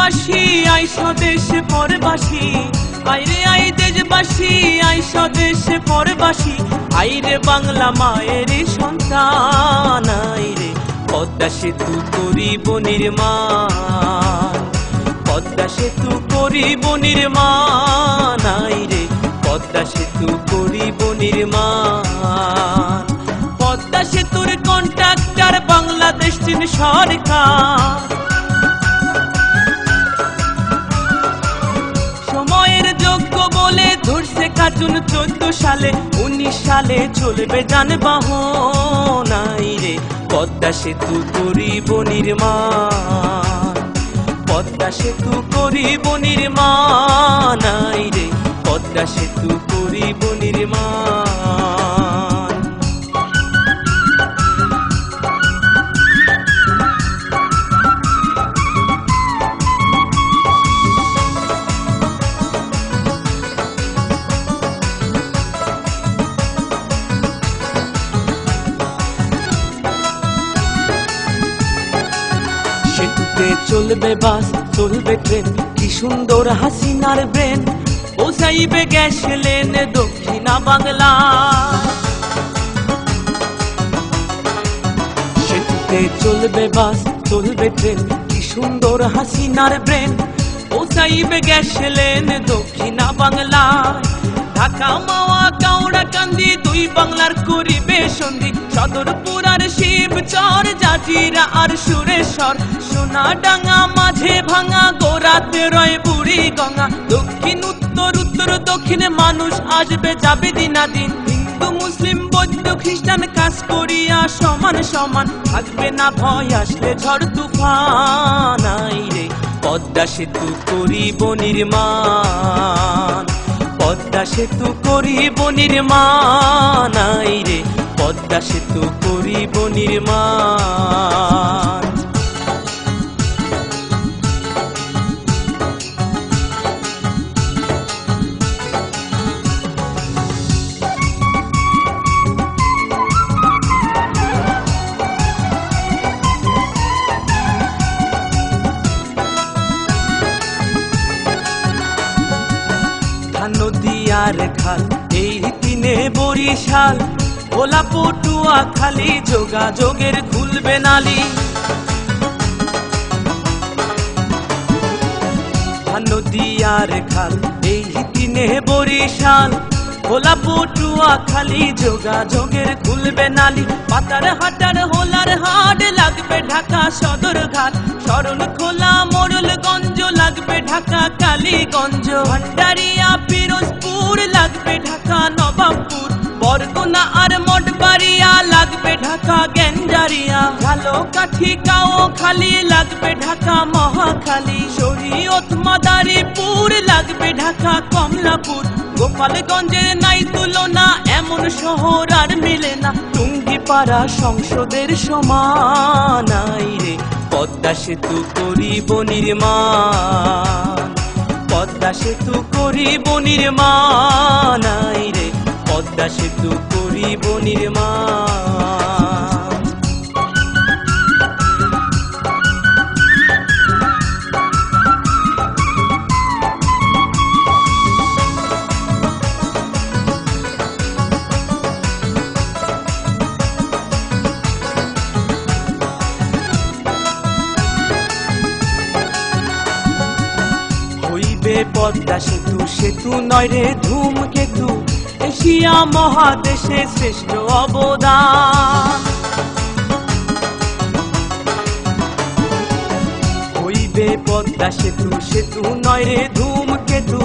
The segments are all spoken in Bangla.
দেশবাসী আই স্বদেশে পরবাসী, আইরে আই দেশবাসী আই স্বদেশে পরবাসী, আইরে বাংলা মায়ের সন্তান, আইরে পদ্মা সেতু করিব নির্মাণ, পদ্মা সেতু করিব নির্মাণ, আইরে পদ্মা সেতু করিব নির্মাণ। পদ্মা সেতুর কন্ট্রাক্টর বাংলাদেশ চীন সরকার, সময়ের যোগ্য বলে ধরছে কার্টুন 14 সালে, 19 সালে চলবে যানবাহন, আইরে পদ্মা সেতু করিব নির্মাণ, পদ্মা সেতু করিব নির্মাণ, আইরে পদ্মা সেতু করিব নির্মাণ। সেতুতে চলবে বাস, চলবে ট্রেন, কি সুন্দর হাসিনার ব্রেন, পৌঁছাইবে গ্যাস লেন দক্ষিণা বাংলা। সেতুতে চলবে বাস, চলবে ট্রেন, কি সুন্দর হাসিনার ব্রেন, পৌঁছাইবে গ্যাস লেন দক্ষিণা বাংলা। ঢাকা মাওয়া কাউড়া কান্দি দুই বাংলার করিবে সন্ধি, সদরপুর আর শিবচর, জাজিরা আর সুরেশ্বর, সোনাডাঙ্গা মাঝে ভাঙা, গোরাতে রয় বুড়ি গঙ্গা। দক্ষিণ উত্তর, উত্তর দক্ষিণে মানুষ আসবে যাবে দিনাদিন, হিন্দু মুসলিম বৌদ্ধ খ্রিস্টান কাজ করিয়া সমান সমান, থাকবে না ভয় আসলে ঝড় তুফান, আইরে পদ্মা সেতু করিব নির্মাণ, পদ্মা সেতু করিব নির্মাণ, আইরে পদ্মা সেতু করিব নির্মাণ। নদী আর খাল এই দিনে বরিশাল, ভোলা পটুয়া খালি যোগাযোগের খুলবে নালি। নদী আর খাল এই দিনে বরিশাল, ভোলা পটুয়া খালি যোগাযোগের খুলবে নালি। পাতার হাটার হোলার হাট লাগবে ঢাকা সদর ঘাট, শরণ খোলা মোড়লগঞ্জ লাগবে ঢাকা কালীগঞ্জ, ভান্ডারিয়া পিরোজপুর লাগবে ঢাকা নবাবপুর, বরগুনা আর মঠবাড়িয়া লাগবে ঢাকা গেন্ডারিয়া, ঝালকাঠি গাঁও খালি লাগবে ঢাকা মহাখালী, শরীয়ত মাদারীপুর লাগবে ঢাকা কমলাপুর, গোপালগঞ্জের নাই তুলনা এমন শহর আর মিলে না, টুঙ্গিপাড়া সংসদের সমান, আইরে পদ্মা সেতু করিব নির্মাণ, পদ্মা সেতু করিব নির্মাণ, আইরে পদ্মা সেতু করিব নির্মাণ। পদ্মা সেতু সেতু নয় রে ধূমকেতু, এশিয়া মহাদেশে শ্রেষ্ঠ অবদান, হইবে পদ্মা সেতু সেতু নয় রে ধূমকেতু,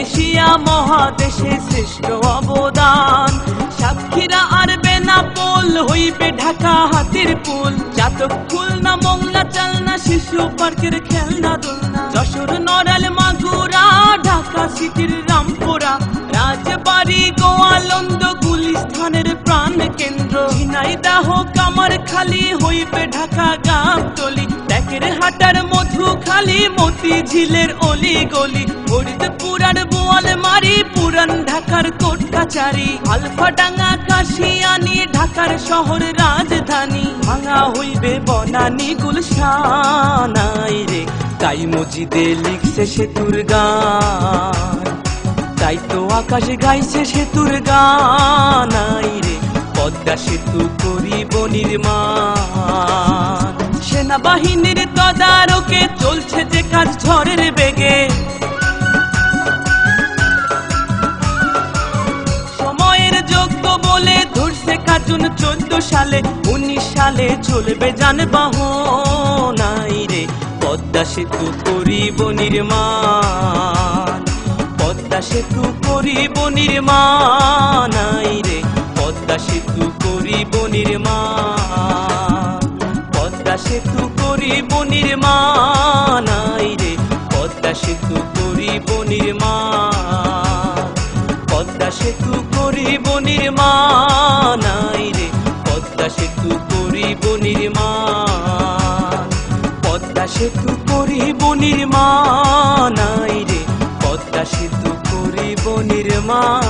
এশিয়া মহাদেশে শ্রেষ্ঠ অবদান। সাতক্ষীরা আর বেনাপোল হইবে ঢাকা হাতির পুল, চাতক খুলনা মোংলা চালনা শিশু পার্কের খেলনা দোলনা, যশোর নড়াল মাগুরা ঢাকা সিটির রামপুরা, রাজবাড়ি গোয়ালন্দ গুলিস্তানের প্রাণ কেন্দ্র, ঝিনাইদহ কামারখালী হইবে ঢাকা গাবতলী, টেকের হাটার মধুখালী মতিঝিলের অলি গলি, ফরিদপুর আর বোয়ালমারী পুরান ঢাকার কোট কাচারি, আলফাডাঙ্গা কাশিয়ানী ঢাকার শহর রাজধানী, ভাঙা হইবে বনানী গুলশান, আইরে তাই মজিদে লিখছে সেতুর গান, তাই তো আকাশে গাইছে সেতুর গান। আই রে পদ্মা সেতু করিব নির্মাণ। সেনাবাহিনীর তদারকে চলছে যে কাজ ঝড়ের বেগে, সময়ের যোগ্য বলে ধরছে কার্জন 14 সালে, 19 সালে চলবে যানবাহন। আই রে পদ্মা সেতু করিব নির্মাণ, পদ্মা সেতু করিব নির্মাণ। আই রে পদ্মা সেতু করিব নির্মাণ, পদ্মা সেতু করিব নির্মাণ। আই রে পদ্মা সেতু করিব নির্মাণ, পদ্মা সেতু করিব নির্মাণ। আই রে পদ্মা সেতু করিব নির্মাণ, পদ্মা সেতু করিব নির্মাণ। আই রে পদ্মা সেতু করিব নির্মাণ।